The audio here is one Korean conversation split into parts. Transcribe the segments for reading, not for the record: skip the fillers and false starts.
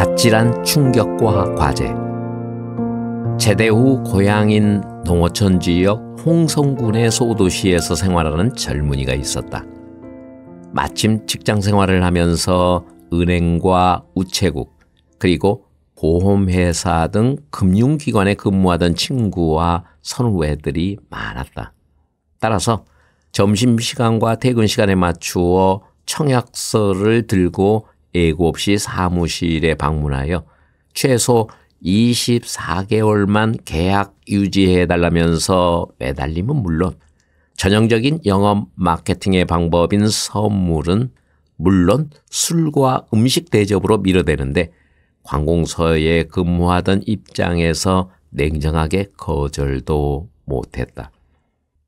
아찔한 충격과 과제. 제대 후 고향인 농어촌 지역 홍성군의 소도시에서 생활하는 젊은이가 있었다. 마침 직장 생활을 하면서 은행과 우체국 그리고 보험회사 등 금융기관에 근무하던 친구와 선후배들이 많았다. 따라서 점심시간과 퇴근시간에 맞추어 청약서를 들고 예고 없이 사무실에 방문하여 최소 24개월만 계약 유지해달라면서 매달림은 물론 전형적인 영업 마케팅의 방법인 선물은 물론 술과 음식 대접으로 밀어대는데 관공서에 근무하던 입장에서 냉정하게 거절도 못했다.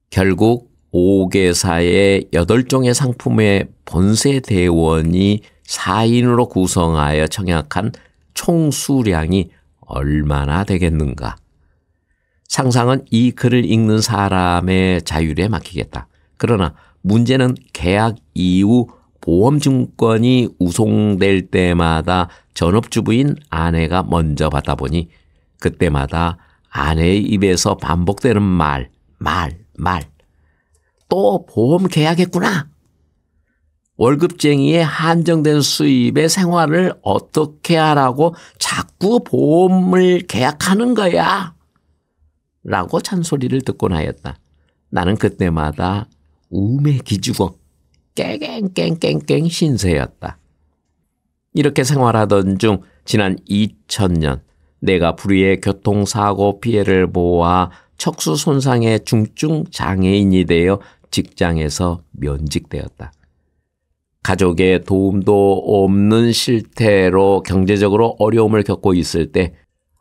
결국 5개사의 8종의 상품의 본세대원이 4인으로 구성하여 청약한 총 수량이 얼마나 되겠는가. 상상은 이 글을 읽는 사람의 자율에 맡기겠다. 그러나 문제는 계약 이후 보험증권이 우송될 때마다 전업주부인 아내가 먼저 받다 보니 그때마다 아내의 입에서 반복되는 말. 또 보험 계약했구나. 월급쟁이의 한정된 수입의 생활을 어떻게 하라고 자꾸 보험을 계약하는 거야. 라고 잔소리를 듣곤 하였다. 나는 그때마다 우매 기죽어 깽깽깽깽 신세였다. 이렇게 생활하던 중 지난 2000년 내가 불의의 교통사고 피해를 보아 척수 손상의 중증 장애인이 되어 직장에서 면직되었다. 가족의 도움도 없는 실태로 경제적으로 어려움을 겪고 있을 때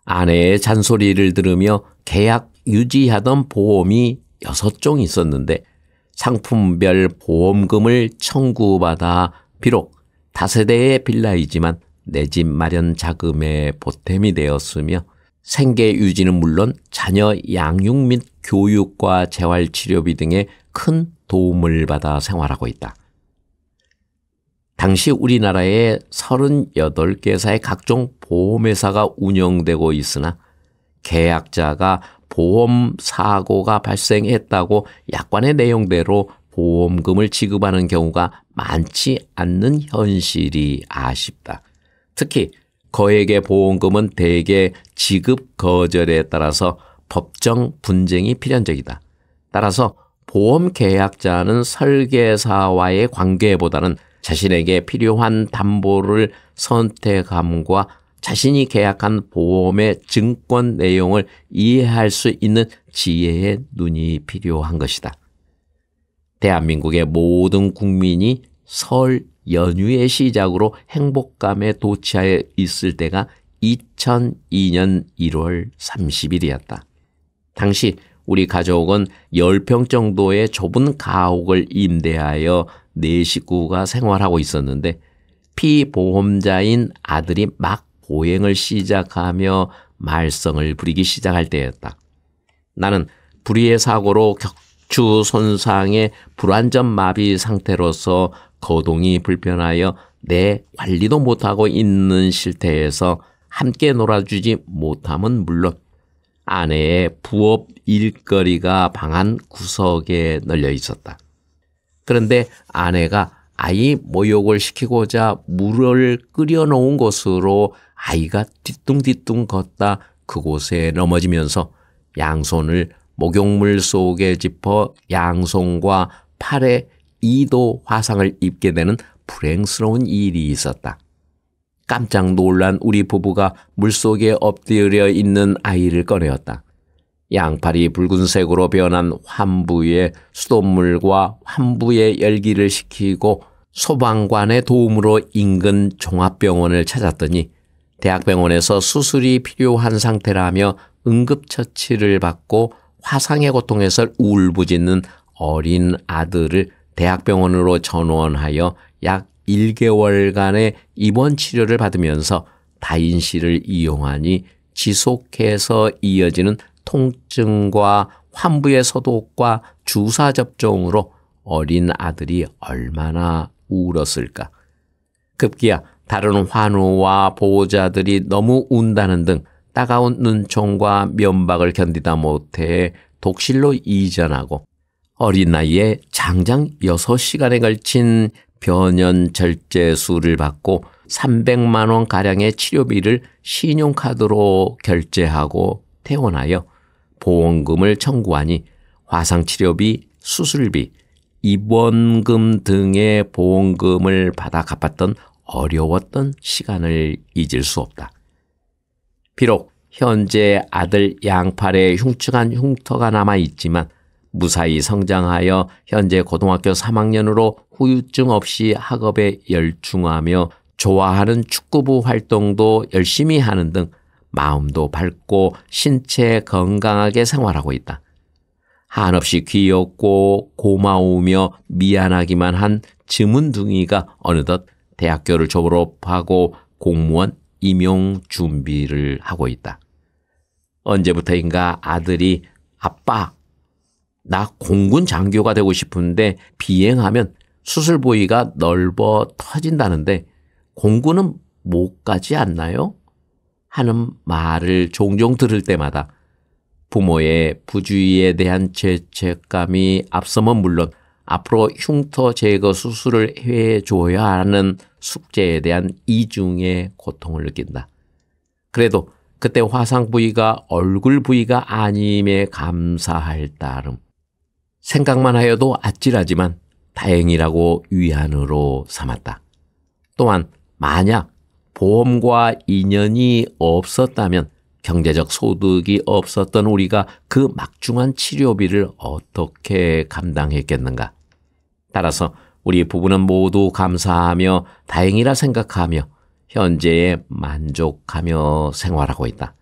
아내의 잔소리를 들으며 계약 유지하던 보험이 6종 있었는데 상품별 보험금을 청구받아 비록 다세대의 빌라이지만 내 집 마련 자금의 보탬이 되었으며 생계 유지는 물론 자녀 양육 및 교육과 재활치료비 등의 큰 도움을 받아 생활하고 있다. 당시 우리나라에 38개사의 각종 보험회사가 운영되고 있으나 계약자가 보험 사고가 발생했다고 약관의 내용대로 보험금을 지급하는 경우가 많지 않는 현실이 아쉽다. 특히 거액의 보험금은 대개 지급 거절에 따라서 법정 분쟁이 필연적이다. 따라서 보험 계약자는 설계사와의 관계보다는 자신에게 필요한 담보를 선택함과 자신이 계약한 보험의 증권 내용을 이해할 수 있는 지혜의 눈이 필요한 것이다. 대한민국의 모든 국민이 설 연휴의 시작으로 행복감에 도취하여 있을 때가 2002년 1월 30일이었다. 당시 우리 가족은 10평 정도의 좁은 가옥을 임대하여 4식구가 생활하고 있었는데 피보험자인 아들이 막 보행을 시작하며 말썽을 부리기 시작할 때였다. 나는 불의의 사고로 척추 손상의 불완전 마비 상태로서 거동이 불편하여 내 관리도 못하고 있는 실태에서 함께 놀아주지 못함은 물론 아내의 부업 일거리가 방 한 구석에 널려 있었다. 그런데 아내가 아이 모욕을 시키고자 물을 끓여놓은 곳으로 아이가 뒤뚱뒤뚱 걷다 그곳에 넘어지면서 양손을 목욕물 속에 짚어 양손과 팔에 2도 화상을 입게 되는 불행스러운 일이 있었다. 깜짝 놀란 우리 부부가 물속에 엎드려 있는 아이를 꺼내었다. 양팔이 붉은색으로 변한 환부에 수돗물과 환부의 열기를 식히고 소방관의 도움으로 인근 종합병원을 찾았더니 대학병원에서 수술이 필요한 상태라며 응급처치를 받고 화상의 고통에서 울부짖는 어린 아들을 대학병원으로 전원하여 약 1개월간의 입원 치료를 받으면서 다인실을 이용하니 지속해서 이어지는 통증과 환부의 소독과 주사 접종으로 어린 아들이 얼마나 울었을까. 급기야 다른 환우와 보호자들이 너무 운다는 등 따가운 눈총과 면박을 견디다 못해 독실로 이전하고 어린 나이에 장장 6시간에 걸친 변연절제술을 받고 300만 원 가량의 치료비를 신용카드로 결제하고 퇴원하여 보험금을 청구하니 화상치료비, 수술비, 입원금 등의 보험금을 받아 갚았던 어려웠던 시간을 잊을 수 없다. 비록 현재 아들 양팔에 흉측한 흉터가 남아있지만 무사히 성장하여 현재 고등학교 3학년으로 후유증 없이 학업에 열중하며 좋아하는 축구부 활동도 열심히 하는 등 마음도 밝고 신체 건강하게 생활하고 있다. 한없이 귀엽고 고마우며 미안하기만 한 즈문둥이가 어느덧 대학교를 졸업하고 공무원 임용 준비를 하고 있다. 언제부터인가 아들이 아빠, 나 공군 장교가 되고 싶은데 비행하면 수술 부위가 넓어 터진다는데 공군은 못 가지 않나요? 하는 말을 종종 들을 때마다 부모의 부주의에 대한 죄책감이 앞서면 물론 앞으로 흉터 제거 수술을 해줘야 하는 숙제에 대한 이중의 고통을 느낀다. 그래도 그때 화상 부위가 얼굴 부위가 아님에 감사할 따름. 생각만 하여도 아찔하지만 다행이라고 위안으로 삼았다. 또한 만약 보험과 인연이 없었다면 경제적 소득이 없었던 우리가 그 막중한 치료비를 어떻게 감당했겠는가. 따라서 우리 부부는 모두 감사하며 다행이라 생각하며 현재에 만족하며 생활하고 있다.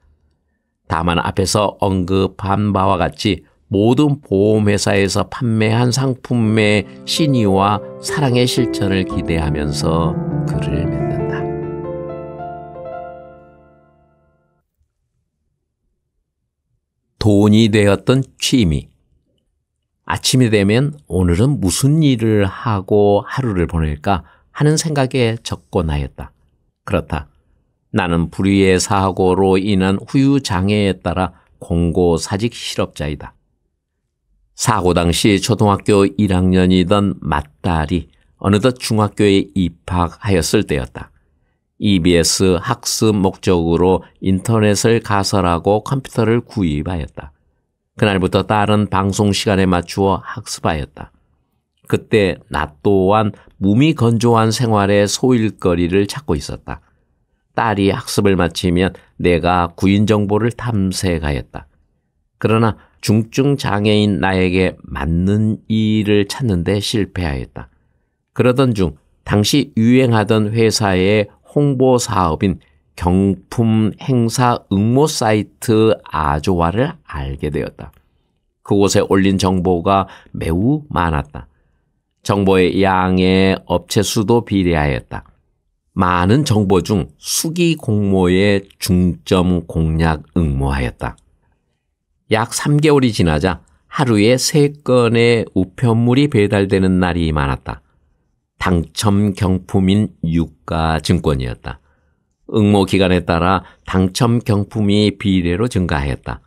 다만 앞에서 언급한 바와 같이 모든 보험회사에서 판매한 상품의 신의와 사랑의 실천을 기대하면서 글을 맺는다. 돈이 되었던 취미. 아침이 되면 오늘은 무슨 일을 하고 하루를 보낼까 하는 생각에 적곤 하였다. 그렇다. 나는 불의의 사고로 인한 후유장애에 따라 공고사직 실업자이다. 사고 당시 초등학교 1학년이던 맏딸이 어느덧 중학교에 입학하였을 때였다. EBS 학습 목적으로 인터넷을 가설하고 컴퓨터를 구입하였다. 그날부터 딸은 방송 시간에 맞추어 학습하였다. 그때 나 또한 몸이 건조한 생활에 소일거리를 찾고 있었다. 딸이 학습을 마치면 내가 구인 정보를 탐색하였다. 그러나 중증 장애인 나에게 맞는 일을 찾는 데 실패하였다. 그러던 중 당시 유행하던 회사의 홍보 사업인 경품 행사 응모 사이트 아조아를 알게 되었다. 그곳에 올린 정보가 매우 많았다. 정보의 양에 업체 수도 비례하였다. 많은 정보 중 수기 공모에 중점 공략 응모하였다. 약 3개월이 지나자 하루에 3건의 우편물이 배달되는 날이 많았다. 당첨 경품인 유가증권이었다. 응모 기간에 따라 당첨 경품이 비례로 증가하였다.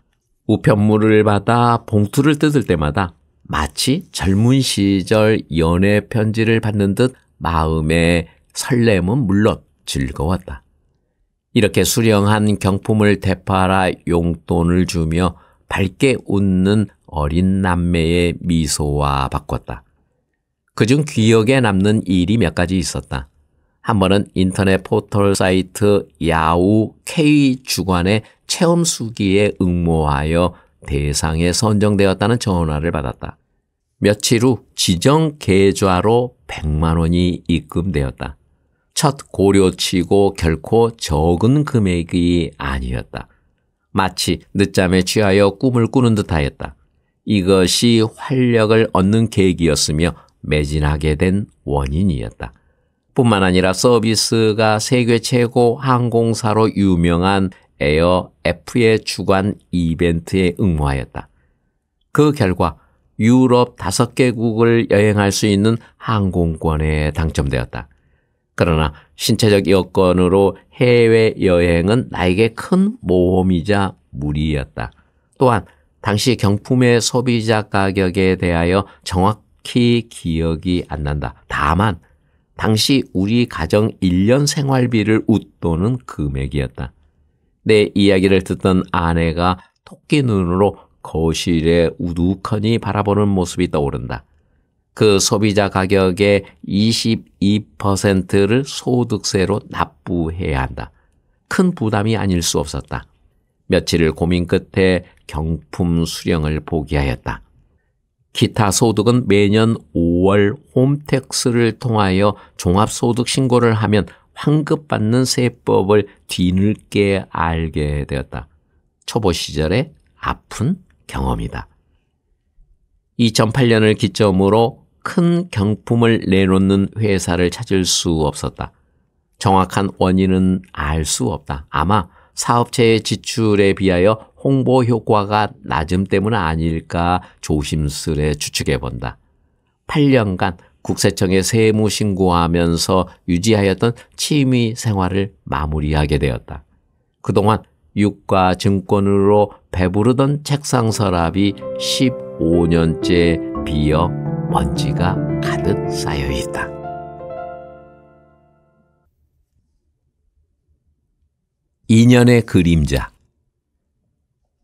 우편물을 받아 봉투를 뜯을 때마다 마치 젊은 시절 연애 편지를 받는 듯 마음의 설렘은 물론 즐거웠다. 이렇게 수령한 경품을 되팔아 용돈을 주며 밝게 웃는 어린 남매의 미소와 바꿨다. 그중 기억에 남는 일이 몇 가지 있었다. 한 번은 인터넷 포털 사이트 야후 K 주관의 체험 수기에 응모하여 대상에 선정되었다는 전화를 받았다. 며칠 후 지정 계좌로 100만 원이 입금되었다. 첫 고려치고 결코 적은 금액이 아니었다. 마치 늦잠에 취하여 꿈을 꾸는 듯하였다. 이것이 활력을 얻는 계기였으며 매진하게 된 원인이었다. 뿐만 아니라 서비스가 세계 최고 항공사로 유명한 에어 F의 주관 이벤트에 응모하였다. 그 결과 유럽 5개국을 여행할 수 있는 항공권에 당첨되었다. 그러나 신체적 여건으로 해외여행은 나에게 큰 모험이자 무리였다. 또한 당시 경품의 소비자 가격에 대하여 정확히 기억이 안 난다. 다만 당시 우리 가정 1년 생활비를 웃도는 금액이었다. 내 이야기를 듣던 아내가 토끼 눈으로 거실에 우두커니 바라보는 모습이 떠오른다. 그 소비자 가격의 22%를 소득세로 납부해야 한다. 큰 부담이 아닐 수 없었다. 며칠을 고민 끝에 경품 수령을 포기하였다. 기타 소득은 매년 5월 홈택스를 통하여 종합소득 신고를 하면 환급받는 세법을 뒤늦게 알게 되었다. 초보 시절의 아픈 경험이다. 2008년을 기점으로 큰 경품을 내놓는 회사를 찾을 수 없었다. 정확한 원인은 알 수 없다. 아마 사업체의 지출에 비하여 홍보 효과가 낮음 때문 아닐까 조심스레 추측해 본다. 8년간 국세청에 세무 신고하면서 유지하였던 취미 생활을 마무리하게 되었다. 그동안 유가 증권으로 배부르던 책상 서랍이 15년째 비어 먼지가 가득 쌓여 있다. (2년의) 그림자.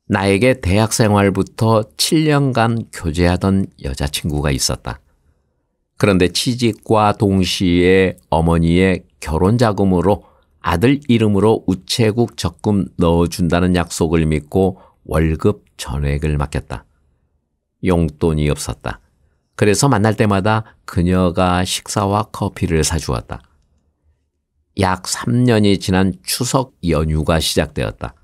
나에게 대학 생활부터 7년간 교제하던 여자친구가 있었다. 그런데 취직과 동시에 어머니의 결혼 자금으로 아들 이름으로 우체국 적금 넣어준다는 약속을 믿고 월급 전액을 맡겼다. 용돈이 없었다. 그래서 만날 때마다 그녀가 식사와 커피를 사주었다. 약 3년이 지난 추석 연휴가 시작되었다.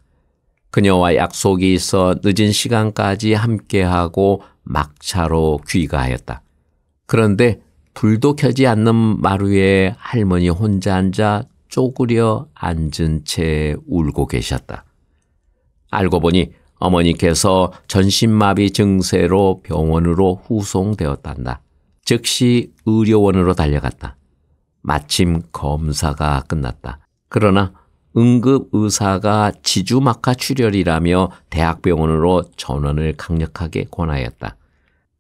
그녀와 약속이 있어 늦은 시간까지 함께하고 막차로 귀가하였다. 그런데 불도 켜지 않는 마루에 할머니 혼자 앉아 쪼그려 앉은 채 울고 계셨다. 알고 보니 어머니께서 전신마비 증세로 병원으로 후송되었단다. 즉시 의료원으로 달려갔다. 마침 검사가 끝났다. 그러나 응급의사가 지주막하 출혈이라며 대학병원으로 전원을 강력하게 권하였다.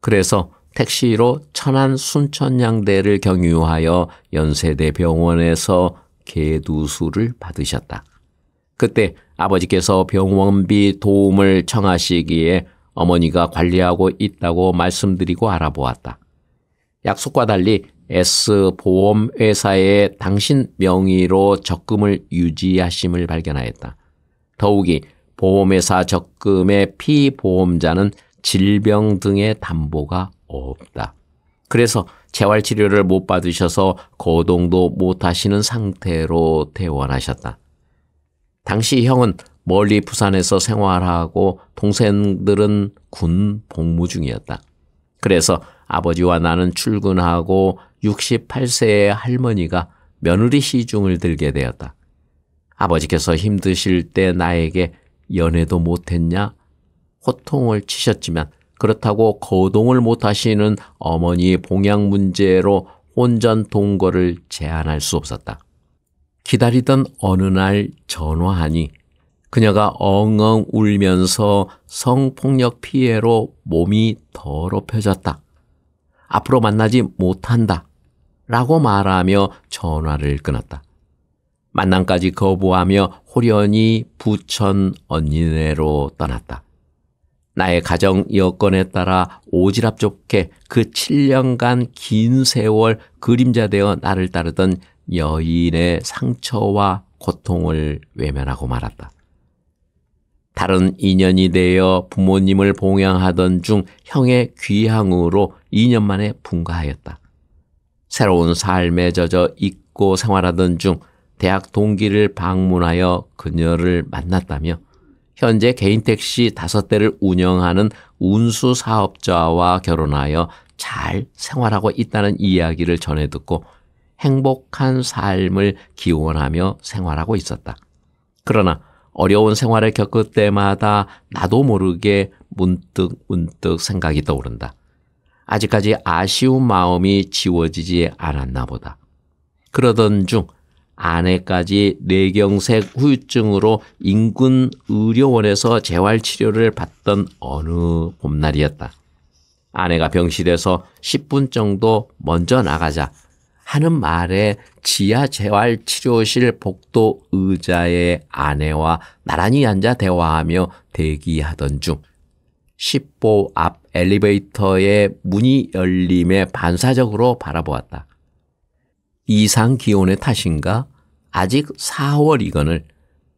그래서 택시로 천안 순천향대를 경유하여 연세대 병원에서 개두수를 받으셨다. 그때 아버지께서 병원비 도움을 청하시기에 어머니가 관리하고 있다고 말씀드리고 알아보았다. 약속과 달리 S보험회사에 당신 명의로 적금을 유지하심을 발견하였다. 더욱이 보험회사 적금의 피보험자는 질병 등의 담보가 없다. 그래서 재활치료를 못 받으셔서 거동도 못하시는 상태로 퇴원하셨다. 당시 형은 멀리 부산에서 생활하고 동생들은 군 복무 중이었다. 그래서 아버지와 나는 출근하고 68세의 할머니가 며느리 시중을 들게 되었다. 아버지께서 힘드실 때 나에게 연애도 못했냐? 호통을 치셨지만 그렇다고 거동을 못하시는 어머니의 봉양 문제로 혼전 동거를 제한할 수 없었다. 기다리던 어느 날 전화하니 그녀가 엉엉 울면서 성폭력 피해로 몸이 더럽혀졌다. 앞으로 만나지 못한다. 라고 말하며 전화를 끊었다. 만남까지 거부하며 홀연히 부천 언니네로 떠났다. 나의 가정 여건에 따라 오지랖 좋게 그 7년간 긴 세월 그림자되어 나를 따르던 여인의 상처와 고통을 외면하고 말았다. 다른 인연이 되어 부모님을 봉양하던 중 형의 귀향으로 2년 만에 분가하였다. 새로운 삶에 젖어 잊고 생활하던 중 대학 동기를 방문하여 그녀를 만났다며 현재 개인 택시 5대를 운영하는 운수 사업자와 결혼하여 잘 생활하고 있다는 이야기를 전해 듣고 행복한 삶을 기원하며 생활하고 있었다. 그러나 어려운 생활을 겪을 때마다 나도 모르게 문득 생각이 떠오른다. 아직까지 아쉬운 마음이 지워지지 않았나 보다. 그러던 중 아내까지 뇌경색 후유증으로 인근 의료원에서 재활치료를 받던 어느 봄날이었다. 아내가 병실에서 10분 정도 먼저 나가자 하는 말에 지하 재활치료실 복도 의자에 아내와 나란히 앉아 대화하며 대기하던 중 10보 앞 엘리베이터의 문이 열림에 반사적으로 바라보았다. 이상 기온의 탓인가 아직 4월이거늘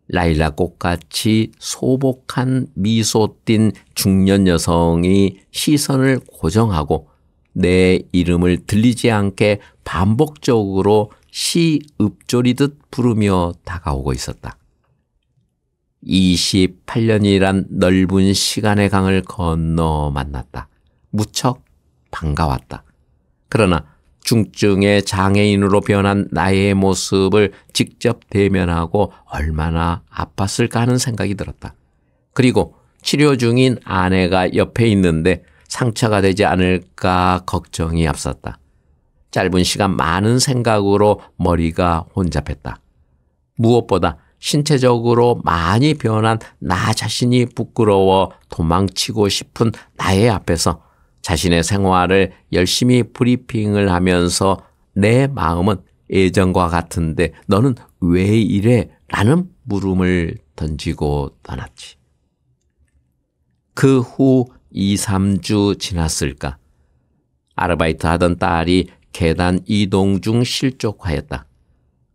라일락꽃같이 소복한 미소 띤 중년 여성이 시선을 고정하고 내 이름을 들리지 않게 반복적으로 시읍조리듯 부르며 다가오고 있었다. 28년이란 넓은 시간의 강을 건너 만났다. 무척 반가웠다. 그러나 중증의 장애인으로 변한 나의 모습을 직접 대면하고 얼마나 아팠을까 하는 생각이 들었다. 그리고 치료 중인 아내가 옆에 있는데 상처가 되지 않을까 걱정이 앞섰다. 짧은 시간 많은 생각으로 머리가 혼잡했다. 무엇보다 신체적으로 많이 변한 나 자신이 부끄러워 도망치고 싶은 나의 앞에서 자신의 생활을 열심히 브리핑을 하면서 내 마음은 예전과 같은데 너는 왜 이래? 라는 물음을 던지고 떠났지. 그 후 2, 3주 지났을까? 아르바이트 하던 딸이 계단 이동 중 실족하였다.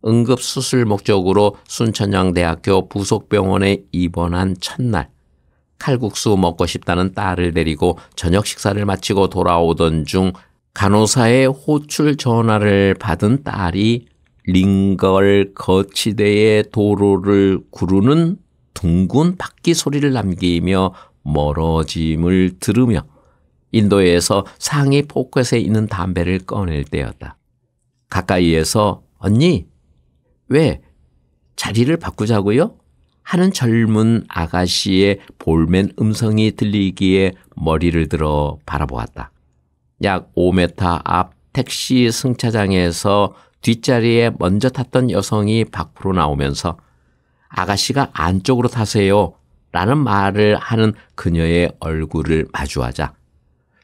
응급수술 목적으로 순천향대학교 부속병원에 입원한 첫날, 칼국수 먹고 싶다는 딸을 데리고 저녁 식사를 마치고 돌아오던 중 간호사의 호출 전화를 받은 딸이 링걸 거치대의 도로를 구르는 둥근 바퀴 소리를 남기며 멀어짐을 들으며 인도에서 상위 포켓에 있는 담배를 꺼낼 때였다. 가까이에서 언니, 왜 자리를 바꾸자고요? 하는 젊은 아가씨의 볼멘 음성이 들리기에 머리를 들어 바라보았다. 약 5m 앞 택시 승차장에서 뒷자리에 먼저 탔던 여성이 밖으로 나오면서 아가씨가 안쪽으로 타세요 라는 말을 하는 그녀의 얼굴을 마주하자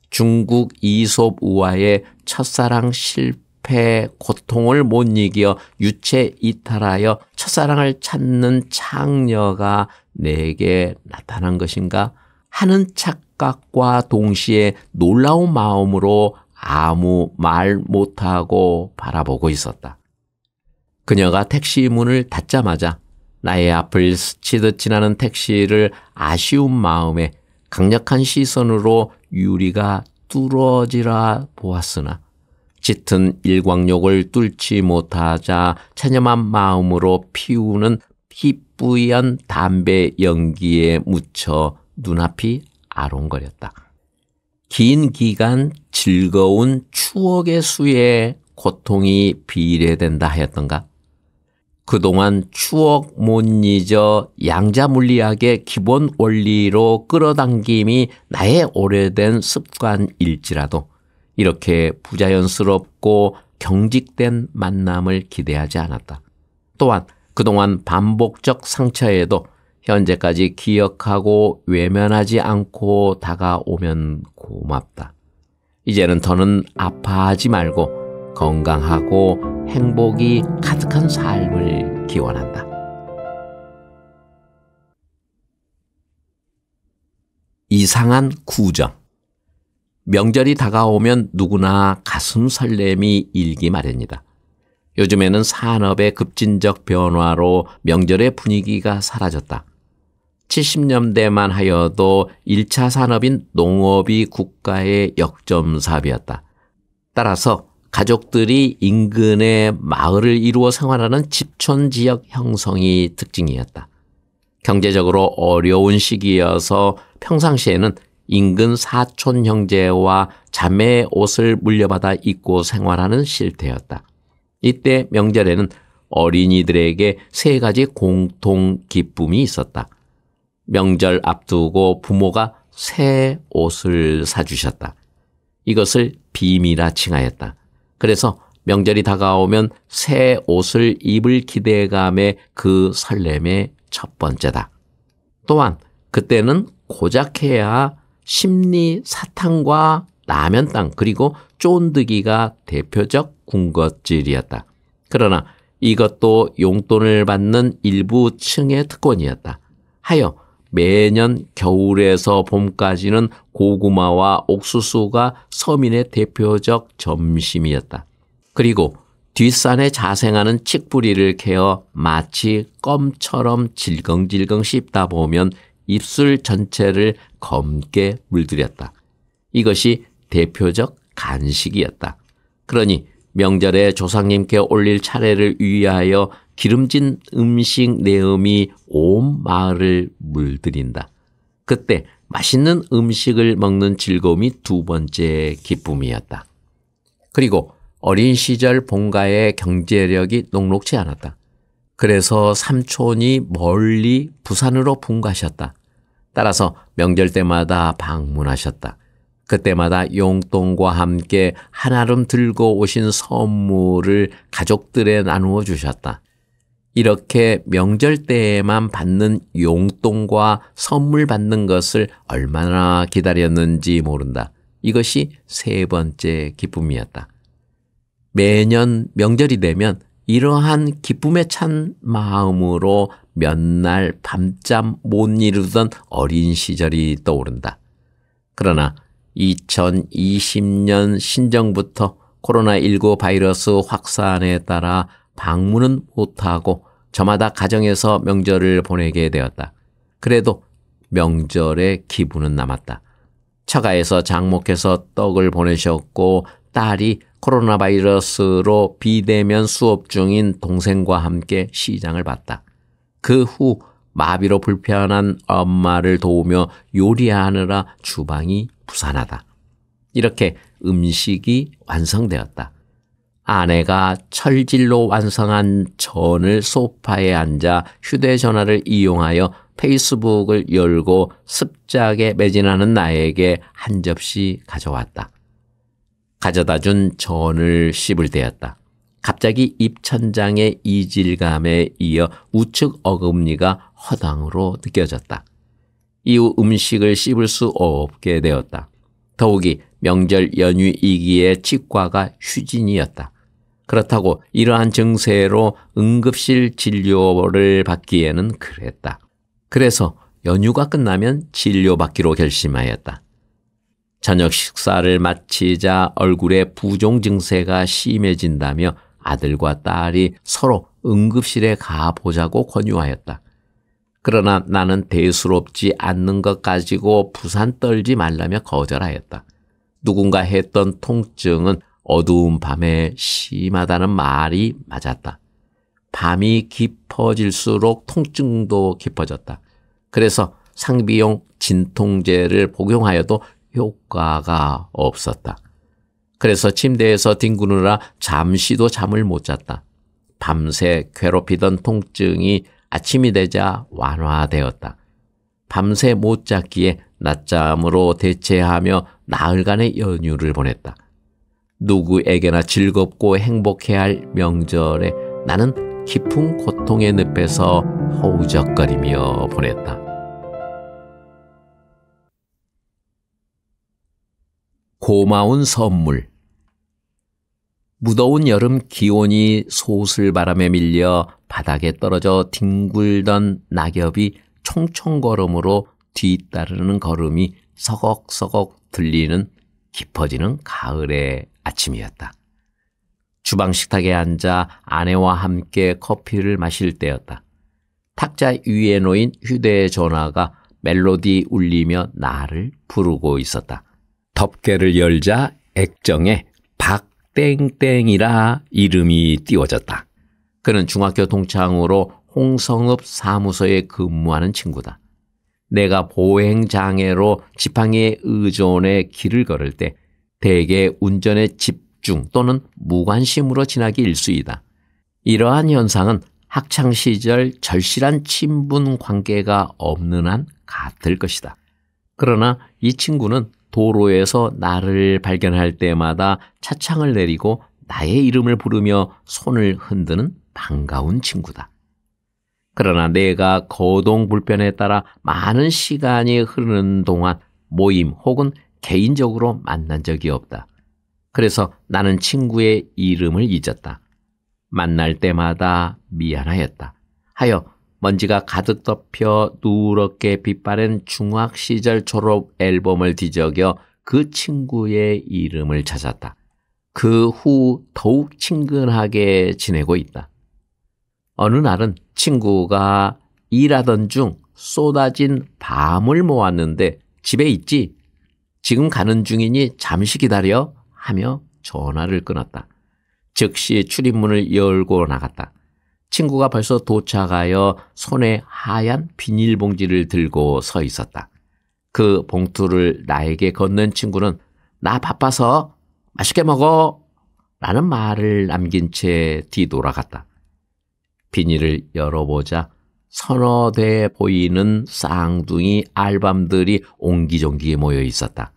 중국 이솝 우화의 첫사랑 실패 고통을 못 이겨 유체 이탈하여 첫사랑을 찾는 창녀가 내게 나타난 것인가 하는 착각과 동시에 놀라운 마음으로 아무 말 못하고 바라보고 있었다. 그녀가 택시 문을 닫자마자 나의 앞을 스치듯 지나는 택시를 아쉬운 마음에 강력한 시선으로 유리가 뚫어지라 보았으나 짙은 일광욕을 뚫지 못하자 체념한 마음으로 피우는 희뿌연 담배 연기에 묻혀 눈앞이 아롱거렸다. 긴 기간 즐거운 추억의 수에 고통이 비례된다 하였던가? 그동안 추억 못 잊어 양자물리학의 기본 원리로 끌어당김이 나의 오래된 습관일지라도 이렇게 부자연스럽고 경직된 만남을 기대하지 않았다. 또한 그동안 반복적 상처에도 현재까지 기억하고 외면하지 않고 다가오면 고맙다. 이제는 더는 아파하지 말고 건강하고 행복이 가득한 삶을 기원한다. 이상한 구정. 명절이 다가오면 누구나 가슴 설렘이 일기 마련이다. 요즘에는 산업의 급진적 변화로 명절의 분위기가 사라졌다. 70년대만 하여도 1차 산업인 농업이 국가의 역점사업이었다. 따라서 가족들이 인근의 마을을 이루어 생활하는 집촌 지역 형성이 특징이었다. 경제적으로 어려운 시기여서 평상시에는 인근 사촌 형제와 자매의 옷을 물려받아 입고 생활하는 실태였다. 이때 명절에는 어린이들에게 세 가지 공통 기쁨이 있었다. 명절 앞두고 부모가 새 옷을 사주셨다. 이것을 빔이라 칭하였다. 그래서 명절이 다가오면 새 옷을 입을 기대감에 그 설렘의 첫 번째다. 또한 그때는 고작 해야 심리 사탕과 라면땅 그리고 쫀득이가 대표적 군것질이었다. 그러나 이것도 용돈을 받는 일부 층의 특권이었다. 하여 매년 겨울에서 봄까지는 고구마와 옥수수가 서민의 대표적 점심이었다. 그리고 뒷산에 자생하는 칡뿌리를 캐어 마치 껌처럼 질겅질겅 씹다 보면 입술 전체를 검게 물들였다. 이것이 대표적 간식이었다. 그러니 명절에 조상님께 올릴 차례를 위하여 기름진 음식 내음이 온 마을을 물들인다. 그때 맛있는 음식을 먹는 즐거움이 두 번째 기쁨이었다. 그리고 어린 시절 본가의 경제력이 녹록지 않았다. 그래서 삼촌이 멀리 부산으로 분가하셨다. 따라서 명절 때마다 방문하셨다. 그때마다 용돈과 함께 한아름 들고 오신 선물을 가족들에 나누어 주셨다. 이렇게 명절 때에만 받는 용돈과 선물 받는 것을 얼마나 기다렸는지 모른다. 이것이 세 번째 기쁨이었다. 매년 명절이 되면 이러한 기쁨에 찬 마음으로 몇 날 밤잠 못 이루던 어린 시절이 떠오른다. 그러나 2020년 신정부터 코로나19 바이러스 확산에 따라 방문은 못하고 저마다 가정에서 명절을 보내게 되었다. 그래도 명절의 기분은 남았다. 처가에서 장목해서 떡을 보내셨고 딸이 코로나 바이러스로 비대면 수업 중인 동생과 함께 시장을 봤다. 그 후 마비로 불편한 엄마를 도우며 요리하느라 주방이 부산하다. 이렇게 음식이 완성되었다. 아내가 철질로 완성한 전을 소파에 앉아 휴대전화를 이용하여 페이스북을 열고 습작에 매진하는 나에게 한 접시 가져왔다. 가져다 준 전을 씹을 때였다. 갑자기 입천장의 이질감에 이어 우측 어금니가 허당으로 느껴졌다. 이후 음식을 씹을 수 없게 되었다. 더욱이 명절 연휴이기에 치과가 휴진이었다. 그렇다고 이러한 증세로 응급실 진료를 받기에는 그랬다. 그래서 연휴가 끝나면 진료받기로 결심하였다. 저녁 식사를 마치자 얼굴에 부종 증세가 심해진다며 아들과 딸이 서로 응급실에 가보자고 권유하였다. 그러나 나는 대수롭지 않는 것 가지고 부산 떨지 말라며 거절하였다. 누군가 했던 통증은 어두운 밤에 심하다는 말이 맞았다. 밤이 깊어질수록 통증도 깊어졌다. 그래서 상비용 진통제를 복용하여도 효과가 없었다. 그래서 침대에서 뒹구느라 잠시도 잠을 못 잤다. 밤새 괴롭히던 통증이 아침이 되자 완화되었다. 밤새 못 잤기에 낮잠으로 대체하며 나흘간의 연휴를 보냈다. 누구에게나 즐겁고 행복해야 할 명절에 나는 깊은 고통의 늪에서 허우적거리며 보냈다. 고마운 선물. 무더운 여름 기온이 소슬바람에 밀려 바닥에 떨어져 뒹굴던 낙엽이 총총걸음으로 뒤따르는 걸음이 서걱서걱 들리는 깊어지는 가을의 아침이었다. 주방 식탁에 앉아 아내와 함께 커피를 마실 때였다. 탁자 위에 놓인 휴대전화가 멜로디 울리며 나를 부르고 있었다. 덮개를 열자 액정에 박땡땡이라 이름이 띄워졌다. 그는 중학교 동창으로 홍성읍 사무소에 근무하는 친구다. 내가 보행장애로 지팡이에 의존해 길을 걸을 때 대개 운전에 집중 또는 무관심으로 지나기 일쑤이다. 이러한 현상은 학창시절 절실한 친분 관계가 없는 한 같을 것이다. 그러나 이 친구는 도로에서 나를 발견할 때마다 차창을 내리고 나의 이름을 부르며 손을 흔드는 반가운 친구다. 그러나 내가 거동 불변에 따라 많은 시간이 흐르는 동안 모임 혹은 개인적으로 만난 적이 없다. 그래서 나는 친구의 이름을 잊었다. 만날 때마다 미안하였다. 하여 먼지가 가득 덮여 누렇게 빛바랜 중학 시절 졸업 앨범을 뒤적여 그 친구의 이름을 찾았다. 그 후 더욱 친근하게 지내고 있다. 어느 날은 친구가 일하던 중 쏟아진 밤을 모았는데 집에 있지? 지금 가는 중이니 잠시 기다려 하며 전화를 끊었다. 즉시 출입문을 열고 나갔다. 친구가 벌써 도착하여 손에 하얀 비닐봉지를 들고 서 있었다. 그 봉투를 나에게 건넨 친구는 나 바빠서 맛있게 먹어 라는 말을 남긴 채 뒤돌아갔다. 비닐을 열어보자 서너 대 보이는 쌍둥이 알밤들이 옹기종기 모여 있었다.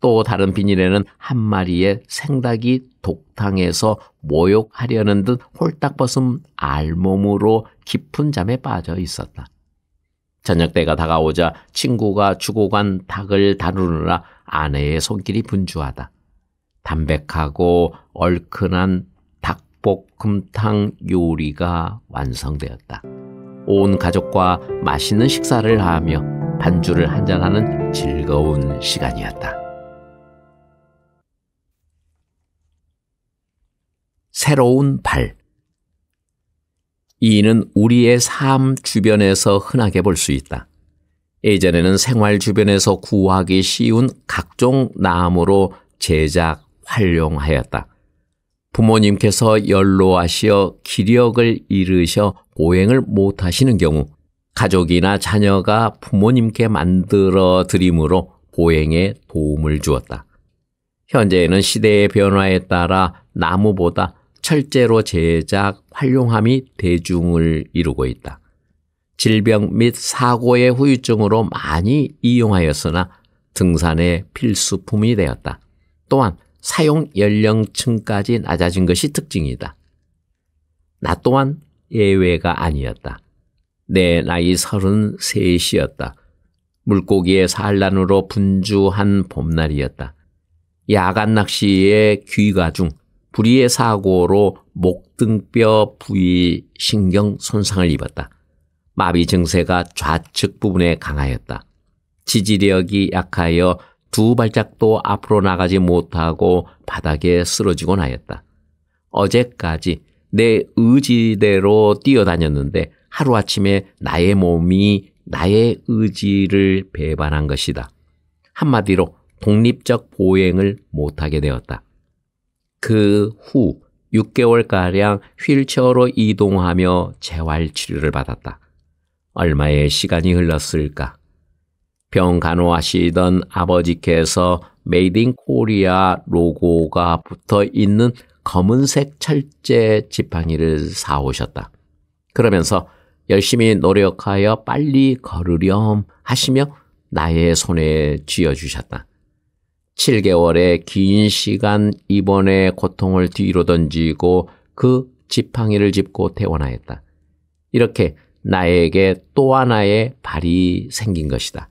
또 다른 비닐에는 한 마리의 생닭이 독탕에서 모욕하려는 듯 홀딱 벗은 알몸으로 깊은 잠에 빠져 있었다. 저녁 때가 다가오자 친구가 주고 간 닭을 다루느라 아내의 손길이 분주하다. 담백하고 얼큰한 닭볶음탕 요리가 완성되었다. 온 가족과 맛있는 식사를 하며 반주를 한잔하는 즐거운 시간이었다. 새로운 발. 이는 우리의 삶 주변에서 흔하게 볼 수 있다. 예전에는 생활 주변에서 구하기 쉬운 각종 나무로 제작, 활용하였다. 부모님께서 연로하시어 기력을 잃으셔 보행을 못하시는 경우 가족이나 자녀가 부모님께 만들어 드림으로 보행에 도움을 주었다. 현재에는 시대의 변화에 따라 나무보다 철제로 제작, 활용함이 대중을 이루고 있다. 질병 및 사고의 후유증으로 많이 이용하였으나 등산의 필수품이 되었다. 또한 사용 연령층까지 낮아진 것이 특징이다. 나 또한 예외가 아니었다. 내 나이 33이었다. 물고기의 산란으로 분주한 봄날이었다. 야간 낚시의 귀가 중 불의의 사고로 목등뼈 부위 신경 손상을 입었다. 마비 증세가 좌측 부분에 강하였다. 지지력이 약하여 두 발짝도 앞으로 나가지 못하고 바닥에 쓰러지곤 하였다. 어제까지 내 의지대로 뛰어다녔는데 하루아침에 나의 몸이 나의 의지를 배반한 것이다. 한마디로 독립적 보행을 못하게 되었다. 그 후 6개월가량 휠체어로 이동하며 재활치료를 받았다. 얼마의 시간이 흘렀을까? 병 간호하시던 아버지께서 메이드 인 코리아 로고가 붙어 있는 검은색 철제 지팡이를 사오셨다. 그러면서 열심히 노력하여 빨리 걸으렴 하시며 나의 손에 쥐어주셨다. 7개월의 긴 시간 입원의 고통을 뒤로 던지고 그 지팡이를 짚고 퇴원하였다. 이렇게 나에게 또 하나의 발이 생긴 것이다.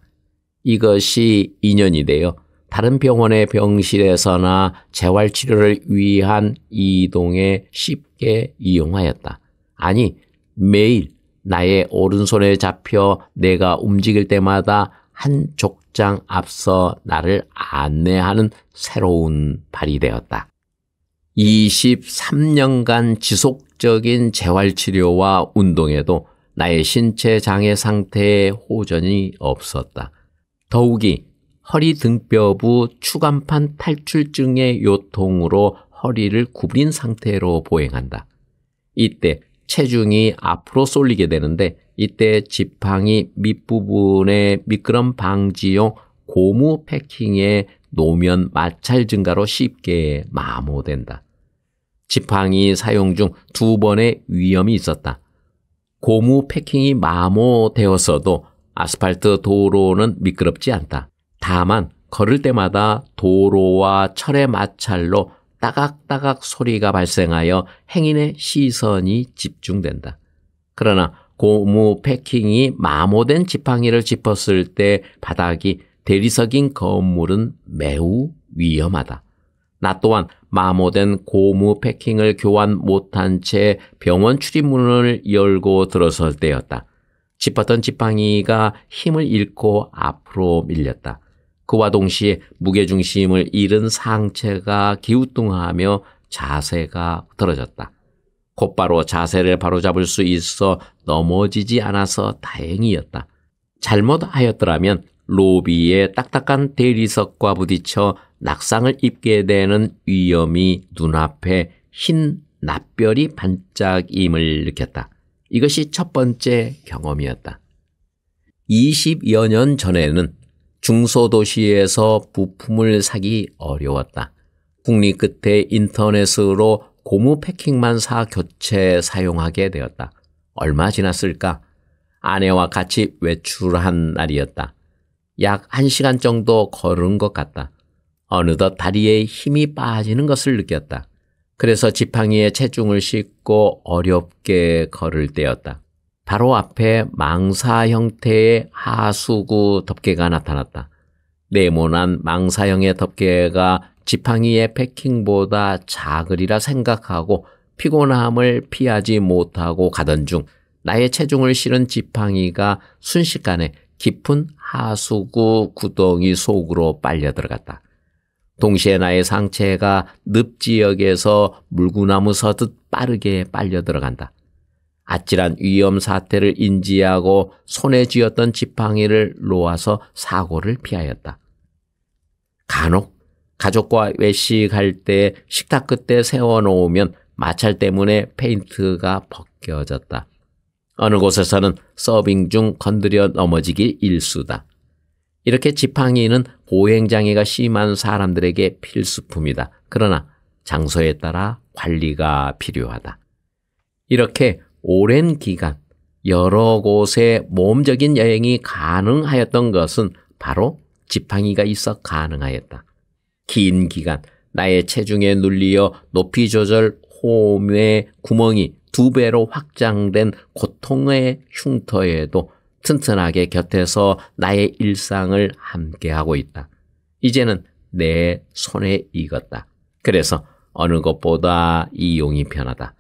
이것이 인연이 되어 다른 병원의 병실에서나 재활치료를 위한 이동에 쉽게 이용하였다. 아니, 매일 나의 오른손에 잡혀 내가 움직일 때마다 한 족장 앞서 나를 안내하는 새로운 발이 되었다. 23년간 지속적인 재활치료와 운동에도 나의 신체 장애 상태에 호전이 없었다. 더욱이 허리 등뼈부 추간판 탈출증의 요통으로 허리를 구부린 상태로 보행한다. 이때 체중이 앞으로 쏠리게 되는데 이때 지팡이 밑부분의 미끄럼 방지용 고무 패킹에 노면 마찰 증가로 쉽게 마모된다. 지팡이 사용 중 2번의 위험이 있었다. 고무 패킹이 마모되었어도 아스팔트 도로는 미끄럽지 않다. 다만 걸을 때마다 도로와 철의 마찰로 따각따각 소리가 발생하여 행인의 시선이 집중된다. 그러나 고무 패킹이 마모된 지팡이를 짚었을 때 바닥이 대리석인 건물은 매우 위험하다. 나 또한 마모된 고무 패킹을 교환 못한 채 병원 출입문을 열고 들어설 때였다. 짚었던 지팡이가 힘을 잃고 앞으로 밀렸다. 그와 동시에 무게중심을 잃은 상체가 기우뚱하며 자세가 흐트러졌다. 곧바로 자세를 바로잡을 수 있어 넘어지지 않아서 다행이었다. 잘못하였더라면 로비의 딱딱한 대리석과 부딪혀 낙상을 입게 되는 위험이 눈앞에 흰 낯별이 반짝임을 느꼈다. 이것이 첫 번째 경험이었다. 20여 년 전에는 중소도시에서 부품을 사기 어려웠다. 국리 끝에 인터넷으로 고무 패킹만 사 교체 사용하게 되었다. 얼마 지났을까? 아내와 같이 외출한 날이었다. 약 1시간 정도 걸은 것 같다. 어느덧 다리에 힘이 빠지는 것을 느꼈다. 그래서 지팡이에 체중을 싣고 어렵게 걸을 때였다. 바로 앞에 망사 형태의 하수구 덮개가 나타났다. 네모난 망사형의 덮개가 지팡이의 패킹보다 작으리라 생각하고 피곤함을 피하지 못하고 가던 중 나의 체중을 실은 지팡이가 순식간에 깊은 하수구 구덩이 속으로 빨려 들어갔다. 동시에 나의 상체가 늪지역에서 물구나무 서듯 빠르게 빨려 들어간다. 아찔한 위험 사태를 인지하고 손에 쥐었던 지팡이를 놓아서 사고를 피하였다. 간혹 가족과 외식할 때 식탁 끝에 세워놓으면 마찰 때문에 페인트가 벗겨졌다. 어느 곳에서는 서빙 중 건드려 넘어지기 일수다. 이렇게 지팡이는 보행장애가 심한 사람들에게 필수품이다. 그러나 장소에 따라 관리가 필요하다. 이렇게 오랜 기간 여러 곳에 모험적인 여행이 가능하였던 것은 바로 지팡이가 있어 가능하였다. 긴 기간 나의 체중에 눌리어 높이 조절 홈의 구멍이 2배로 확장된 고통의 흉터에도 튼튼하게 곁에서 나의 일상을 함께하고 있다. 이제는 내 손에 익었다. 그래서 어느 것보다 이용이 편하다.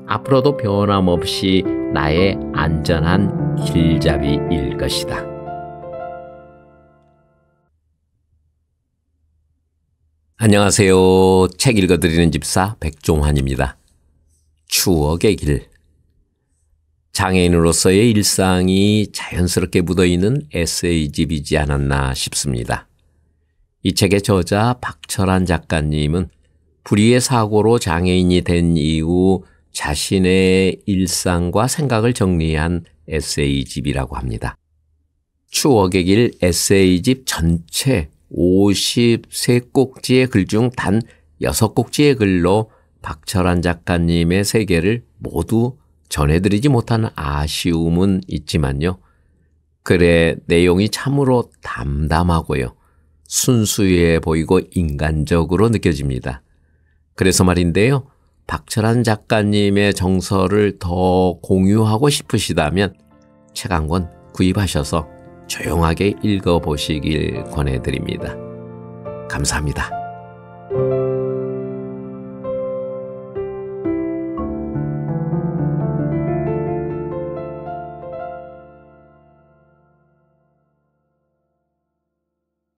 앞으로도 변함없이 나의 안전한 길잡이일 것이다. 안녕하세요. 책 읽어드리는 집사 백종환입니다. 추억의 길. 장애인으로서의 일상이 자연스럽게 묻어있는 에세이집이지 않았나 싶습니다. 이 책의 저자 박철한 작가님은 불의의 사고로 장애인이 된 이후 자신의 일상과 생각을 정리한 에세이집이라고 합니다. 추억의 길 에세이집 전체 53꼭지의 글 중 단 6꼭지의 글로 박철한 작가님의 세계를 모두 전해드리지 못한 아쉬움은 있지만요. 글의 내용이 참으로 담담하고요. 순수해 보이고 인간적으로 느껴집니다. 그래서 말인데요. 박철한 작가님의 정서를 더 공유하고 싶으시다면 책 한 권 구입하셔서 조용하게 읽어보시길 권해드립니다. 감사합니다.